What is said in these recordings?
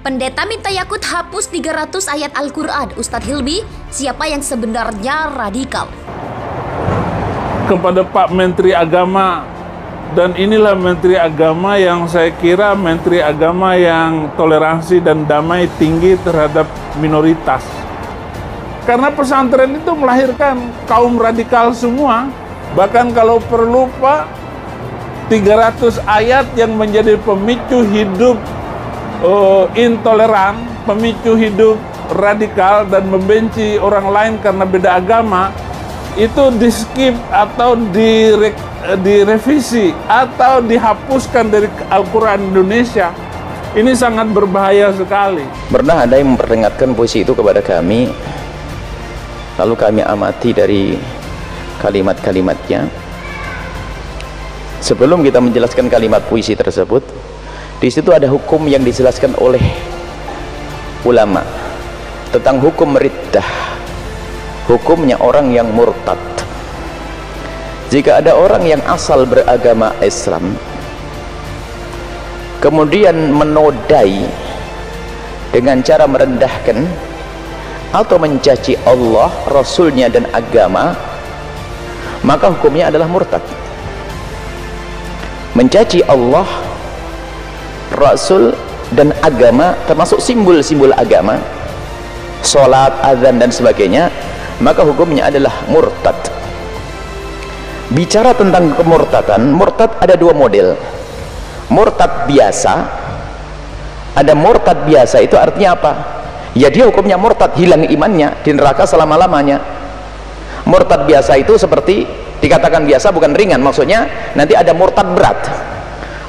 Pendeta minta Yakut hapus 300 ayat Al-Quran. Ustadz Hilmi, siapa yang sebenarnya radikal? Kepada Pak Menteri Agama, dan inilah Menteri Agama yang saya kira Menteri Agama yang toleransi dan damai tinggi terhadap minoritas. Karena pesantren itu melahirkan kaum radikal semua. Bahkan kalau perlu Pak, 300 ayat yang menjadi pemicu hidup intoleran, pemicu hidup radikal dan membenci orang lain karena beda agama, itu di-skip atau direvisi atau dihapuskan dari Al-Quran Indonesia. Ini sangat berbahaya sekali. Pernah ada yang memperingatkan puisi itu kepada kami, lalu kami amati dari kalimat-kalimatnya. Sebelum kita menjelaskan kalimat puisi tersebut, di situ ada hukum yang dijelaskan oleh ulama tentang hukum riddah, hukumnya orang yang murtad. Jika ada orang yang asal beragama Islam kemudian menodai dengan cara merendahkan atau mencaci Allah, Rasulnya dan agama, maka hukumnya adalah murtad. Mencaci Allah, Rasul dan agama, termasuk simbol-simbol agama, sholat, azan dan sebagainya, maka hukumnya adalah murtad. Bicara tentang kemurtadan, murtad ada dua model. Murtad biasa, ada murtad biasa, itu artinya apa? Ya dia hukumnya murtad, hilang imannya, di neraka selama-lamanya. Murtad biasa itu seperti dikatakan biasa, bukan ringan, maksudnya nanti ada murtad berat.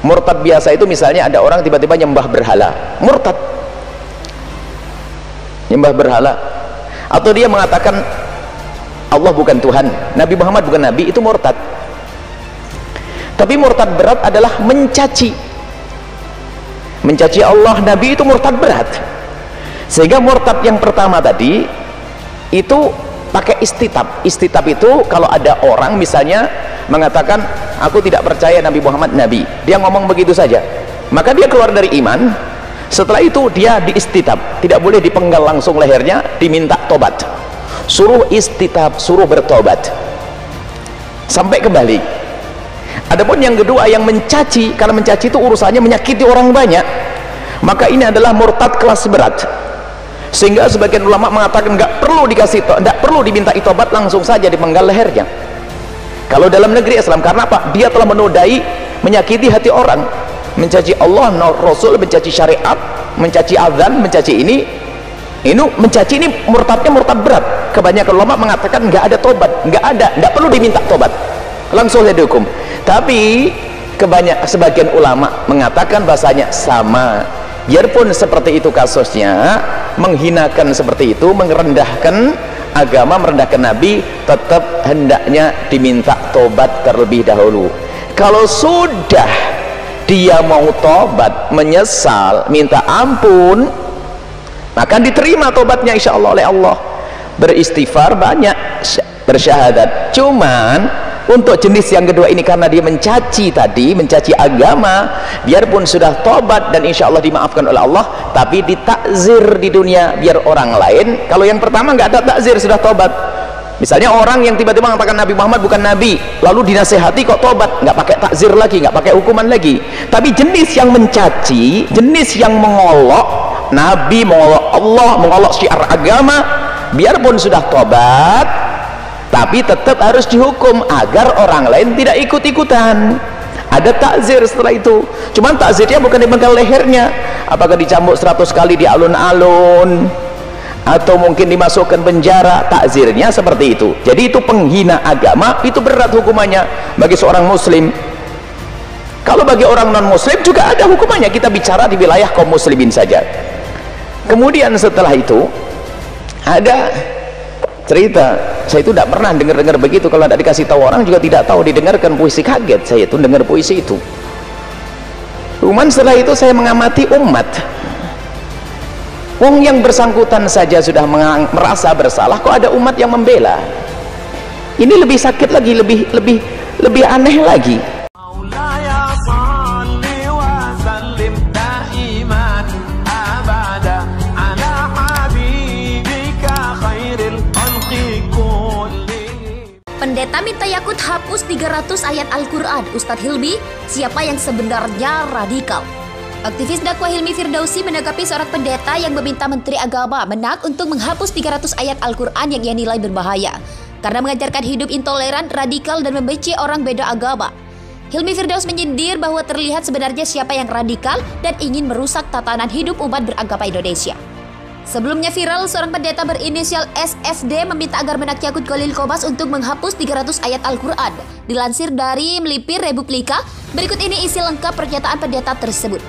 Murtad biasa itu misalnya ada orang tiba-tiba nyembah berhala, murtad, nyembah berhala, atau dia mengatakan Allah bukan Tuhan, Nabi Muhammad bukan Nabi, itu murtad. Tapi murtad berat adalah mencaci Allah, Nabi, itu murtad berat. Sehingga murtad yang pertama tadi itu pakai istitab. Istitab itu kalau ada orang misalnya mengatakan aku tidak percaya Nabi Muhammad Nabi, dia ngomong begitu saja, maka dia keluar dari iman. Setelah itu dia diistitab, tidak boleh dipenggal langsung lehernya, diminta tobat, suruh istitab, suruh bertobat sampai kembali. Adapun yang kedua yang mencaci, karena mencaci itu urusannya menyakiti orang banyak, maka ini adalah murtad kelas berat. Sehingga sebagian ulama mengatakan nggak perlu diminta tobat, langsung saja dipenggal lehernya kalau dalam negeri Islam. Karena apa? Dia telah menodai, menyakiti hati orang, mencaci Allah, Rasul, mencaci syariat, mencaci azan, mencaci ini mencaci ini murtadnya murtad berat. Kebanyakan ulama mengatakan nggak ada tobat, nggak perlu diminta tobat, langsung saja dihukum. Tapi sebagian ulama mengatakan bahasanya sama, biarpun seperti itu kasusnya, menghinakan seperti itu, merendahkan agama, merendahkan Nabi, tetap hendaknya diminta tobat terlebih dahulu. Kalau sudah dia mau tobat, menyesal, minta ampun, maka diterima tobatnya insya Allah oleh Allah. Beristighfar banyak, bersyahadat. Cuman untuk jenis yang kedua ini, karena dia mencaci tadi, mencaci agama, biarpun sudah tobat dan insya Allah dimaafkan oleh Allah, tapi ditakzir di dunia biar orang lain. Kalau yang pertama nggak ada takzir, sudah tobat. Misalnya orang yang tiba-tiba mengatakan Nabi Muhammad bukan Nabi, lalu dinasehati kok tobat, nggak pakai takzir lagi, nggak pakai hukuman lagi. Tapi jenis yang mencaci, jenis yang mengolok Nabi, mengolok Allah, mengolok syiar agama, biarpun sudah tobat, tapi tetap harus dihukum agar orang lain tidak ikut-ikutan. Ada takzir setelah itu. Cuman takzirnya bukan dipenggal lehernya, apakah dicambuk 100 kali di alun-alun, atau mungkin dimasukkan penjara. Takzirnya seperti itu. Jadi itu penghina agama, itu berat hukumannya bagi seorang muslim. Kalau bagi orang non muslim juga ada hukumannya. Kita bicara di wilayah kaum muslimin saja. Kemudian setelah itu ada cerita, saya itu tidak pernah dengar begitu. Kalau tidak dikasih tahu orang juga tidak tahu, didengarkan puisi, kaget saya itu dengar puisi itu. Cuman setelah itu saya mengamati umat, wong yang bersangkutan saja sudah merasa bersalah, kok ada umat yang membela. Ini lebih sakit lagi, lebih aneh lagi. Pendeta minta Yakut hapus 300 ayat Al-Quran. Ustadz Hilmi, siapa yang sebenarnya radikal? Aktivis dakwah Hilmi Firdausi menanggapi seorang pendeta yang meminta Menteri Agama Menak untuk menghapus 300 ayat Al-Quran yang ia nilai berbahaya karena mengajarkan hidup intoleran, radikal, dan membenci orang beda agama. Hilmi Firdaus menyindir bahwa terlihat sebenarnya siapa yang radikal dan ingin merusak tatanan hidup umat beragama Indonesia. Sebelumnya viral, seorang pendeta berinisial SFD meminta agar Menak Yakut Khalil Qomas untuk menghapus 300 ayat Al-Quran. Dilansir dari Melipir Republika, berikut ini isi lengkap pernyataan pendeta tersebut.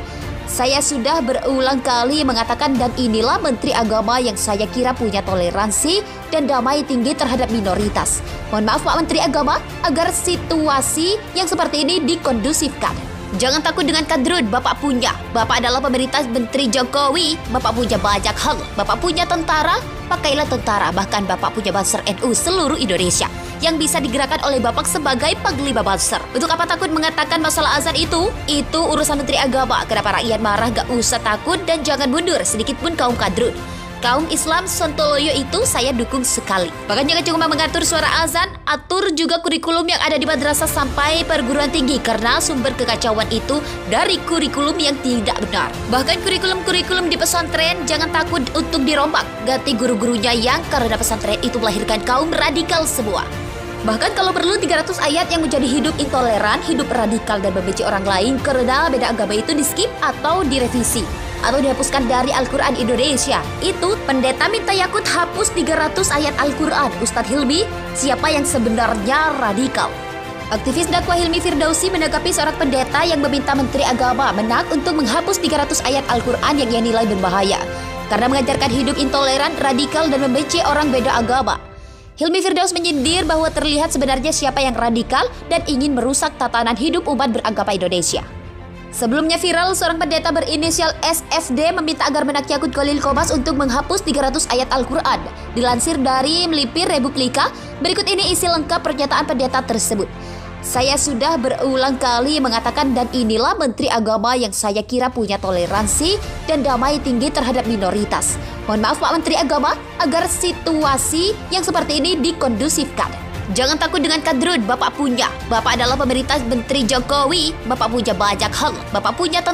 Saya sudah berulang kali mengatakan dan inilah Menteri Agama yang saya kira punya toleransi dan damai tinggi terhadap minoritas. Mohon maaf Pak Menteri Agama, agar situasi yang seperti ini dikondusifkan. Jangan takut dengan kadrun, Bapak punya. Bapak adalah pemerintah Menteri Jokowi. Bapak punya banyak hal. Bapak punya tentara, pakailah tentara. Bahkan Bapak punya Banser NU seluruh Indonesia yang bisa digerakkan oleh Bapak sebagai Panglima Banser. Untuk apa takut mengatakan masalah azan itu? Itu urusan Menteri Agama. Kenapa rakyat marah? Gak usah takut dan jangan mundur sedikit pun kaum kadrun. Kaum Islam Sontoloyo itu saya dukung sekali. Bahkan jangan cuma mengatur suara azan, atur juga kurikulum yang ada di madrasah sampai perguruan tinggi karena sumber kekacauan itu dari kurikulum yang tidak benar. Bahkan kurikulum-kurikulum di pesantren jangan takut untuk dirombak. Ganti guru-gurunya yang karena pesantren itu melahirkan kaum radikal semua. Bahkan kalau perlu 300 ayat yang menjadi hidup intoleran, hidup radikal dan membenci orang lain karena beda agama itu di-skip atau direvisi atau dihapuskan dari Al-Quran Indonesia. Itu pendeta minta Yakut hapus 300 ayat Al-Quran. Ustadz Hilmi, siapa yang sebenarnya radikal? Aktivis dakwah Hilmi Firdausi menanggapi seorang pendeta yang meminta Menteri Agama Menak untuk menghapus 300 ayat Al-Quran yang ia nilai berbahaya karena mengajarkan hidup intoleran, radikal, dan membenci orang beda agama. Hilmi Firdaus menyindir bahwa terlihat sebenarnya siapa yang radikal dan ingin merusak tatanan hidup umat beragama Indonesia. Sebelumnya viral, seorang pendeta berinisial SFD meminta agar Menak Yakut Khalil Qomas untuk menghapus 300 ayat Al-Quran. Dilansir dari Melipir Republika, berikut ini isi lengkap pernyataan pendeta tersebut. Saya sudah berulang kali mengatakan dan inilah Menteri Agama yang saya kira punya toleransi dan damai tinggi terhadap minoritas. Mohon maaf Pak Menteri Agama, agar situasi yang seperti ini dikondusifkan. Jangan takut dengan kadrun, Bapak punya. Bapak adalah pemerintah Menteri Jokowi. Bapak punya banyak hal. Bapak punya